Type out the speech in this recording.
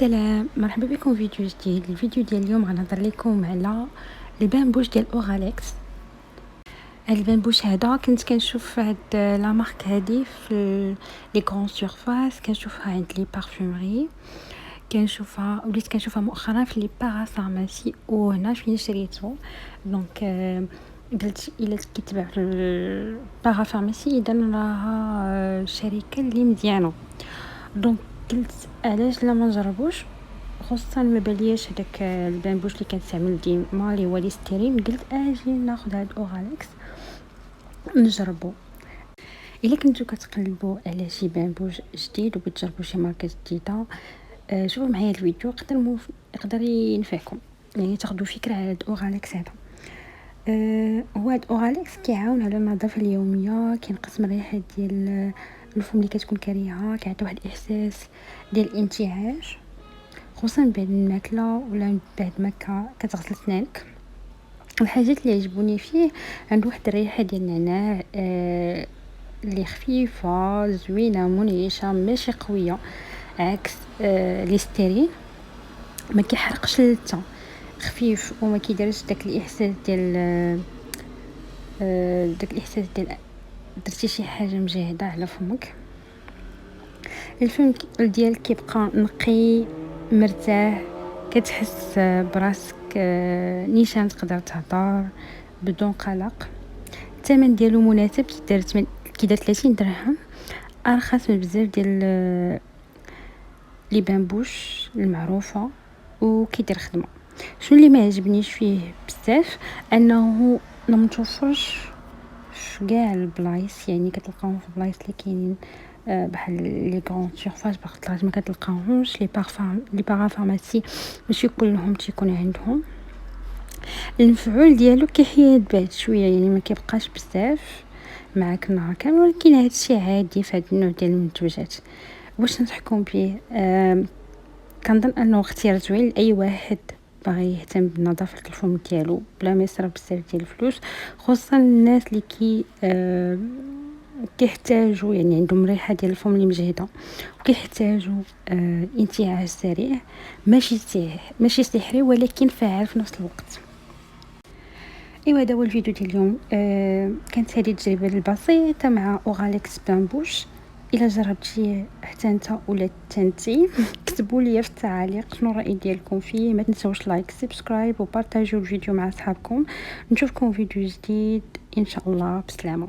السلام، مرحبا بكم في فيديو جديد. الفيديو ديال اليوم غنهضر لكم على البامبوش ديال اوراليكس. هاد البامبوش هذا كنت كنشوف هاد لا مارك هادي في لي غران سورفاس، كنشوفها عند لي بارفومري، وليت كنشوفها مؤخرا في لي بارافارماسي، وهنا فين شريته. دونك قلت الا كيتباع في البارافارماسي اذا راها شركه اللي مزيانه. دونك قلت علاش لا ما نجربوش، خصوصا ما بالياش هذاك البامبوش اللي كنستعمل ديما اللي هو ليستيرين. قلت اجي ناخذ هاد اوراليكس نجربو. الا كنتو كتقلبوا على شي بامبوش جديد وبتجربوا شي ماركه جديده، شوفوا معايا الفيديو، يقدر ينفعكم، يعني تاخذوا فكره على هاد اوراليكس هذا. هو هاد اوراليكس كيعاون على النظافه اليوميه، كينقص من الريحه ديال الفم اللي كتكون كريهه، كيعطي واحد الاحساس ديال الانتعاش، خصوصا بعد الماكله ولا بعد ما كتغسل سنانك. الحاجات اللي عجبوني فيه عنده واحد الريحه ديال النعناع اللي خفيفه زوينه منعشه، ماشي قويه، عكس ليستيرين ما كيحرقش اللثه، خفيف وما كيديرش داك الاحساس ديال درتي شي حاجه مجهده على فمك. الفم ديالك كيبقى نقي مرتاح، كتحس براسك نيشان، تقدر تهضر بدون قلق. الثمن ديالو مناسب، كيدار 30 درهم، ارخص من بزاف ديال لي بامبوش المعروفه، وكيدير خدمه. شنو اللي ما عجبنيش فيه بزاف انه ما متوفرش في كاع البلايص، يعني كتلقاوهم في بلايص اللي كاينين بحال لي غران سورفاس بغطلات ما كتلقاوهمش. لي بارافارماسي ماشي كلهم تيكون عندهم. المفعول ديالو كيحيد بعد شويه، يعني ما كيبقاش بزاف معاك النهار كامل، ولكن هذا الشيء عادي في هذا النوع ديال المنتوجات. واش ننصحكم به؟ كنظن انه اختيار زوين لاي واحد باغي يهتم بنظافه الفم ديالو بلا ما يصرف بزاف ديال الفلوس، خصوصا الناس اللي كيحتاجوا، يعني عندهم ريحه ديال الفم اللي مجهده وكيحتاجوا انتعاش سريع، ماشي سحري ولكن فعال في نفس الوقت. ايوا هذا هو الفيديو ديال اليوم. كانت هذه التجربه البسيطه مع اوراليكس بامبوش. الا جربتي حتى انت ولا تنتي كتبوا لي في التعاليق شنو الراي ديالكم فيه. ما تنسوش لايك سبسكرايب وبارطاجيو الفيديو مع اصحابكم. نشوفكم فيديو جديد ان شاء الله. بسلامه.